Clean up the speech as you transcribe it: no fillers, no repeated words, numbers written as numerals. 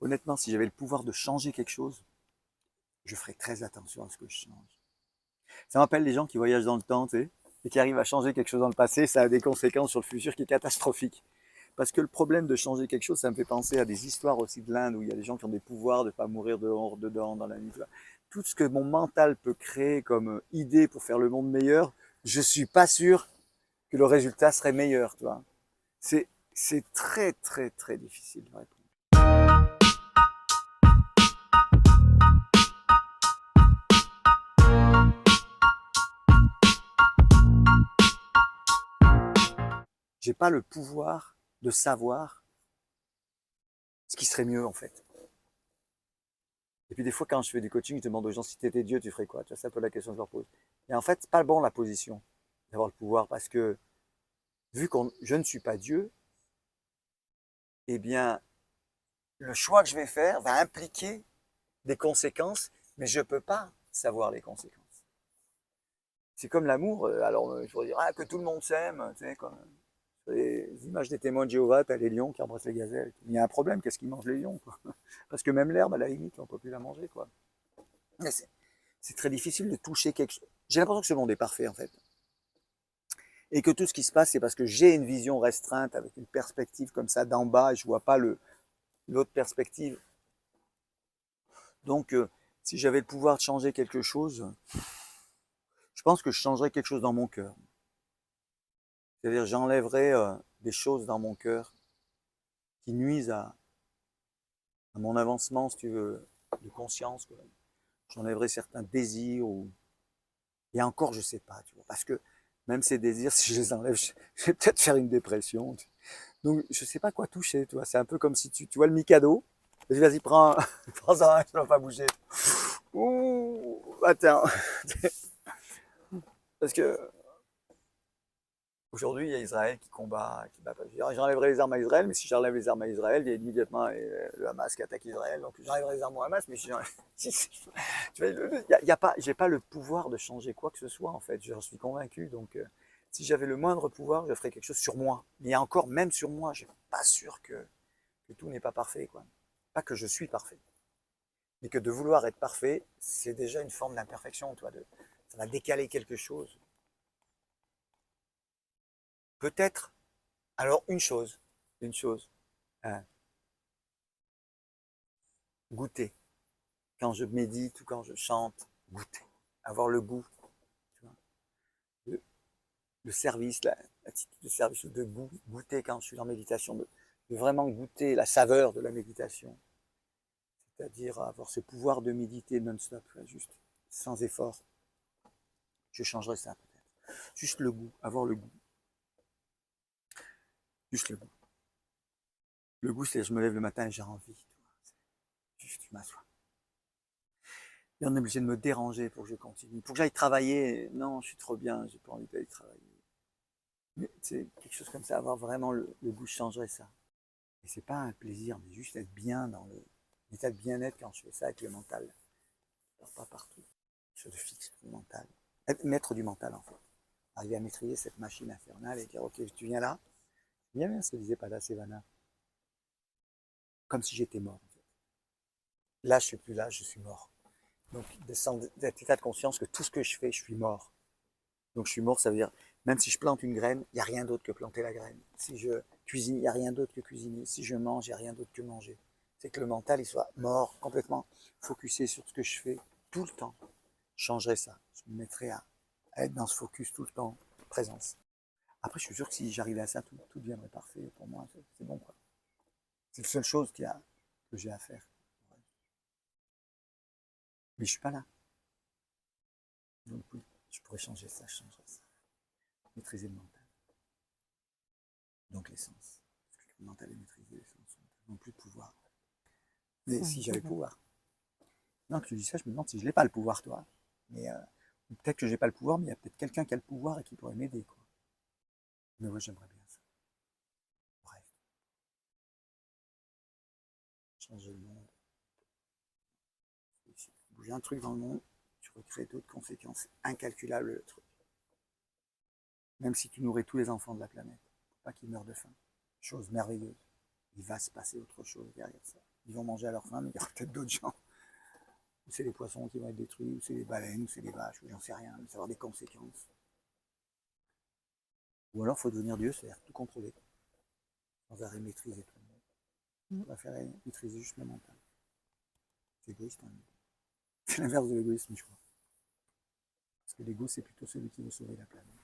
Honnêtement, si j'avais le pouvoir de changer quelque chose, je ferais très attention à ce que je change. Ça m'appelle les gens qui voyagent dans le temps, tu sais, et qui arrivent à changer quelque chose dans le passé, ça a des conséquences sur le futur qui est catastrophique. Parce que le problème de changer quelque chose, ça me fait penser à des histoires aussi de l'Inde où il y a des gens qui ont des pouvoirs de ne pas mourir dehors, dedans, dans la nuit. Tout ce que mon mental peut créer comme idée pour faire le monde meilleur, je suis pas sûr que le résultat serait meilleur, tu vois. C'est très, très, très difficile de répondre. J'ai pas le pouvoir de savoir ce qui serait mieux, en fait. Et puis des fois, quand je fais du coaching, je demande aux gens si tu étais Dieu, tu ferais quoi? Tu vois, c'est un peu la question que je leur pose. Et en fait, c'est pas bon la position d'avoir le pouvoir parce que vu que je ne suis pas Dieu, eh bien, le choix que je vais faire va impliquer des conséquences, mais je ne peux pas savoir les conséquences. C'est comme l'amour. Alors, je pourrais dire ah, que tout le monde s'aime. Tu sais, comme les images des témoins de Jéhovah, tu as les lions qui embrassent les gazelles. Il y a un problème, qu'est-ce qu'ils mangent les lions quoi? Parce que même l'herbe, à la limite, on ne peut plus la manger. Quoi. Mais c'est très difficile de toucher quelque chose. J'ai l'impression que ce monde est parfait, en fait. Et que tout ce qui se passe, c'est parce que j'ai une vision restreinte avec une perspective comme ça d'en bas et je ne vois pas l'autre perspective. Donc, si j'avais le pouvoir de changer quelque chose, je pense que je changerais quelque chose dans mon cœur. C'est-à-dire, j'enlèverais des choses dans mon cœur qui nuisent à mon avancement, si tu veux, de conscience. J'enlèverais certains désirs ou et encore, je sais pas, tu vois, parce que même ces désirs, si je les enlève, je vais peut-être faire une dépression. Donc, je sais pas quoi toucher, tu vois. C'est un peu comme si tu vois le Mikado. Vas-y, prends, prends ça, je ne vais pas bouger. Ouh, attends. Parce que aujourd'hui, il y a Israël qui combat, qui bat. J'enlèverai les armes à Israël, mais si j'enlève les armes à Israël, il y a immédiatement le Hamas qui attaque Israël. Donc j'enlèverai les armes au Hamas, mais si tu vois, y a pas, j'ai pas le pouvoir de changer quoi que ce soit en fait. J'en suis convaincu. Donc si j'avais le moindre pouvoir, je ferais quelque chose sur moi. Mais encore, même sur moi, je suis pas sûr que tout n'est pas parfait, quoi. Pas que je suis parfait, mais que de vouloir être parfait, c'est déjà une forme d'imperfection, toi. Ça va décaler quelque chose. Peut-être. Alors une chose, hein, goûter. Quand je médite ou quand je chante, goûter. Avoir le goût, tu vois. Le, le service, l'attitude de service ou de goût, goûter quand je suis en méditation, de vraiment goûter la saveur de la méditation. C'est-à-dire avoir ce pouvoir de méditer non-stop, juste sans effort. Je changerais ça peut-être. Juste le goût, avoir le goût. Juste le goût. Le goût, c'est je me lève le matin et j'ai envie. Juste, je m'assois. Et on est obligé de me déranger pour que je continue. Pour que j'aille travailler, non, je suis trop bien, j'ai pas envie d'aller travailler. Mais c'est quelque chose comme ça, avoir vraiment le goût, je changerais ça. Et c'est pas un plaisir, mais juste être bien dans l'état de bien-être quand je fais ça avec le mental. Alors, pas partout. Quelque chose de fixe, le mental. Être maître du mental, en fait. Arriver à maîtriser cette machine infernale et dire, ok, tu viens là. Bien, bien ce que disait Pada Sevana. Comme si j'étais mort. En fait. Là, je suis plus là, je suis mort. Donc, d'être état de conscience que tout ce que je fais, je suis mort. Donc, je suis mort, ça veut dire, même si je plante une graine, il n'y a rien d'autre que planter la graine. Si je cuisine, il n'y a rien d'autre que cuisiner. Si je mange, il n'y a rien d'autre que manger. C'est que le mental, il soit mort, complètement focusé sur ce que je fais tout le temps. Je changerais ça. Je me mettrais à être dans ce focus tout le temps, présence. Après, je suis sûr que si j'arrivais à ça, tout deviendrait parfait pour moi. C'est bon, quoi. C'est la seule chose que j'ai à faire. Mais je suis pas là. Donc oui, je pourrais changer ça, je changerais ça. Maîtriser le mental. Donc l'essence. Parce que le mental est maîtrisé, l'essence. Non plus de pouvoir. Mais si j'avais le pouvoir. Non, que tu dis ça, je me demande si je n'ai pas le pouvoir, toi. Mais peut-être que j'ai pas le pouvoir, mais il y a peut-être quelqu'un qui a le pouvoir et qui pourrait m'aider, quoi. Mais moi, j'aimerais bien ça. Bref. Changer le monde. Bouger un truc dans le monde, tu recrées d'autres conséquences incalculables, le truc. Même si tu nourris tous les enfants de la planète, pour pas qu'ils meurent de faim. Chose merveilleuse. Il va se passer autre chose derrière ça. Ils vont manger à leur faim, mais il y aura peut-être d'autres gens. Ou c'est les poissons qui vont être détruits, ou c'est les baleines, ou c'est les vaches, ou j'en sais rien, mais ça va avoir des conséquences. Ou alors, il faut devenir Dieu, c'est-à-dire tout contrôler, sans arrêt maîtriser tout le monde. On va faire maîtriser juste le mental. C'est égoïste, hein. C'est l'inverse de l'égoïsme, je crois. Parce que l'ego, c'est plutôt celui qui veut sauver la planète.